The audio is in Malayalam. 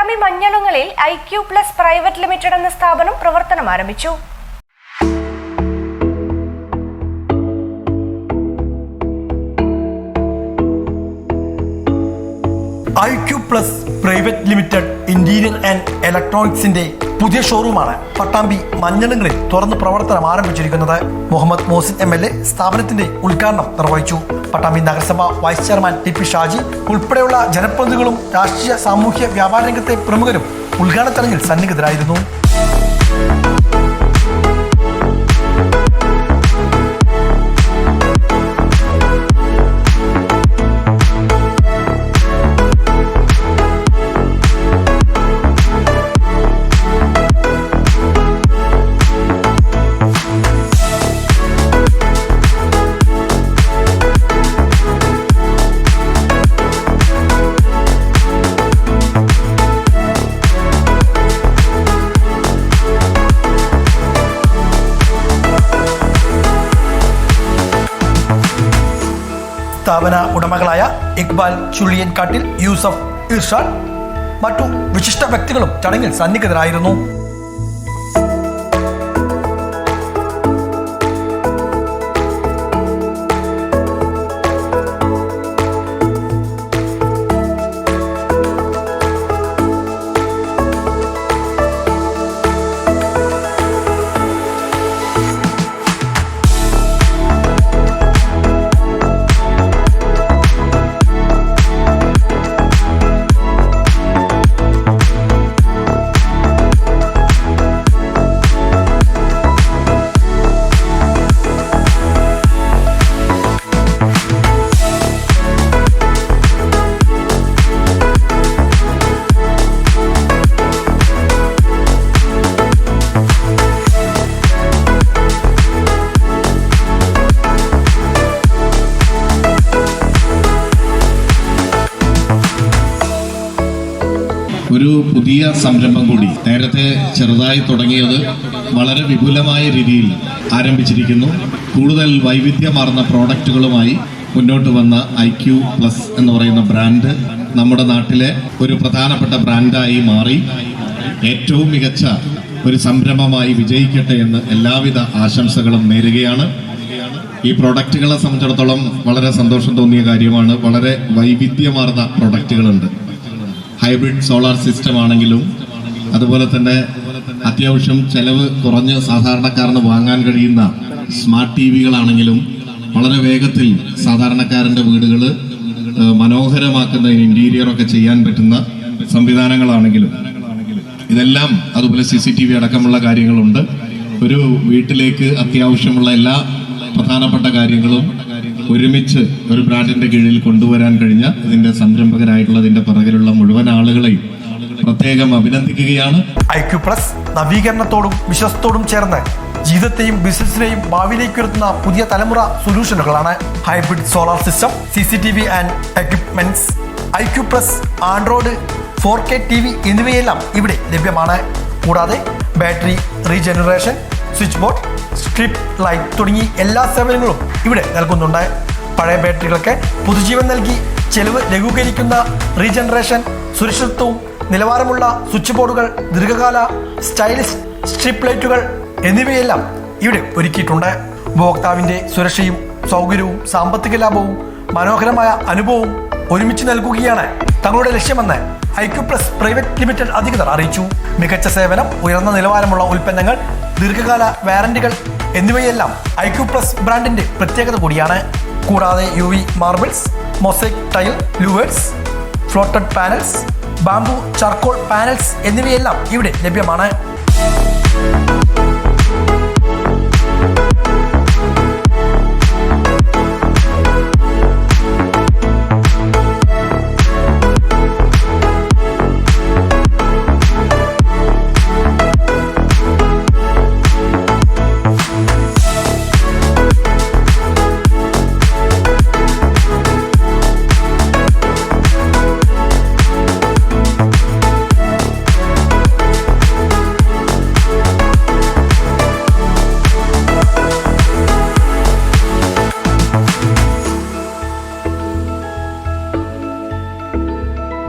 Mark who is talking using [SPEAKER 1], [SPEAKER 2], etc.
[SPEAKER 1] പട്ടാമ്പി മഞ്ഞളുങ്ങളിൽ IQ Plus പ്രൈവറ്റ് ലിമിറ്റഡ് എന്ന സ്ഥാപനം പ്രവർത്തനം ആരംഭിച്ചു.
[SPEAKER 2] IQ Plus private limited interior and ഇലക്ട്രോണിക്സിന്റെ പുതിയ ഷോറൂമാണ് പട്ടാമ്പി മഞ്ഞളുകളിൽ തുറന്ന് പ്രവർത്തനം ആരംഭിച്ചിരിക്കുന്നത്. മുഹമ്മദ് മോസിൻ MLA സ്ഥാപനത്തിന്റെ ഉദ്ഘാടനം നിർവഹിച്ചു. പട്ടാമ്പി നഗരസഭ വൈസ് ചെയർമാൻ TP ഷാജി ഉൾപ്പെടെയുള്ള ജനപ്രതിനിധികളും രാഷ്ട്രീയ സാമൂഹ്യ വ്യാപാര രംഗത്തെ പ്രമുഖരും ഉദ്ഘാടന ചടങ്ങിൽ സന്നിഹിതരായിരുന്നു. സ്ഥാപന ഉടമകളായ ഇക്ബാൽ ചുള്ളിയൻകാട്ടിൽ, യൂസഫ് ഇർഷാദ്, മറ്റു വിശിഷ്ട വ്യക്തികളും ചടങ്ങിൽ സന്നിഹിതരായിരുന്നു.
[SPEAKER 3] ഒരു പുതിയ സംരംഭം കൂടി നേരത്തെ ചെറുതായി തുടങ്ങിയത് വളരെ വിപുലമായ രീതിയിൽ ആരംഭിച്ചിരിക്കുന്നു. കൂടുതൽ വൈവിധ്യമാർന്ന പ്രോഡക്റ്റുകളുമായി മുന്നോട്ട് വന്ന IQ Plus എന്ന് പറയുന്ന ബ്രാൻഡ് നമ്മുടെ നാട്ടിലെ ഒരു പ്രധാനപ്പെട്ട ബ്രാൻഡായി മാറി ഏറ്റവും മികച്ച ഒരു സംരംഭമായി വിജയിക്കട്ടെ എന്ന് എല്ലാവിധ ആശംസകളും നേരുകയാണ്. ഈ പ്രോഡക്റ്റുകളെ സംബന്ധിച്ചിടത്തോളം വളരെ സന്തോഷം തോന്നിയ കാര്യമാണ്. വളരെ വൈവിധ്യമാർന്ന പ്രോഡക്റ്റുകളുണ്ട്. ഹൈബ്രിഡ് സോളാർ സിസ്റ്റം ആണെങ്കിലും, അതുപോലെ തന്നെ അത്യാവശ്യം ചെലവ് കുറഞ്ഞ് സാധാരണക്കാരന് വാങ്ങാൻ കഴിയുന്ന സ്മാർട്ട് TVകളാണെങ്കിലും വളരെ വേഗത്തിൽ സാധാരണക്കാരൻ്റെ വീടുകൾ മനോഹരമാക്കുന്ന ഇന്റീരിയറൊക്കെ ചെയ്യാൻ പറ്റുന്ന സംവിധാനങ്ങളാണെങ്കിലും ഇതെല്ലാം, അതുപോലെ CCTV അടക്കമുള്ള കാര്യങ്ങളുണ്ട്. ഒരു വീട്ടിലേക്ക് അത്യാവശ്യമുള്ള എല്ലാ പ്രധാനപ്പെട്ട കാര്യങ്ങളും ഒരുമിച്ച് ഒരു ബ്രാൻഡിന്റെ കീഴിൽ കൊണ്ടുവരാൻ കഴിഞ്ഞ ഇതിന്റെ സംരംഭകരായിട്ടുള്ള ഇതിന്റെ പിറകിലുള്ള മുഴുവൻ ആളുകളെയും പ്രത്യേകം അഭിനന്ദിക്കുകയാണ്.
[SPEAKER 2] IQ Plus നവീകരണത്തോടും വിശ്വസ്തോടും ചേർന്ന് ജീവിതത്തെയും ബിസിനസിനെയും ഭാവിയിലേക്ക് ഉയർത്തുന്ന പുതിയ തലമുറ സൊല്യൂഷനുകളാണ്. Hybrid solar system, CCTV and equipments, IQ Plus Android 4K TV എന്നിവയെല്ലാം ഇവിടെ ലഭ്യമാണ്. കൂടാതെ battery regeneration, switch board, strip light തുടങ്ങി എല്ലാ സേവനങ്ങളും ഇവിടെ നൽകുന്നുണ്ട്. പഴയ ബാറ്ററികൾക്ക് പുതുജീവൻ നൽകി ചെലവ് ലഘൂകരിക്കുന്ന റീജനറേഷൻ, സുരക്ഷിതത്വവും നിലവാരമുള്ള സ്വിച്ച് ബോർഡുകൾ, ദീർഘകാല സ്റ്റൈലിഷ് സ്ട്രിപ്പ് ലൈറ്റുകൾ എന്നിവയെല്ലാം ഇവിടെ ഒരുക്കിയിട്ടുണ്ട്. ഉപഭോക്താവിന്റെ സുരക്ഷയും സൗകര്യവും സാമ്പത്തിക ലാഭവും മനോഹരമായ അനുഭവവും ഒരുമിച്ച് നൽകുകയാണ് തങ്ങളുടെ ലക്ഷ്യമെന്ന് IQ Plus പ്രൈവറ്റ് ലിമിറ്റഡ് അധികൃതർ അറിയിച്ചു. മികച്ച സേവനം, ഉയർന്ന നിലവാരമുള്ള ഉൽപ്പന്നങ്ങൾ, ദീർഘകാല വാറന്റികൾ എന്നിവയെല്ലാം IQ Plus ബ്രാൻഡിന്റെ പ്രത്യേകത കൂടിയാണ്. കൂടാതെ UV marbles, mosaic tile, louvers, floated panels, bamboo charcoal panels എന്നിവയെല്ലാം ഇവിടെ ലഭ്യമാണ്.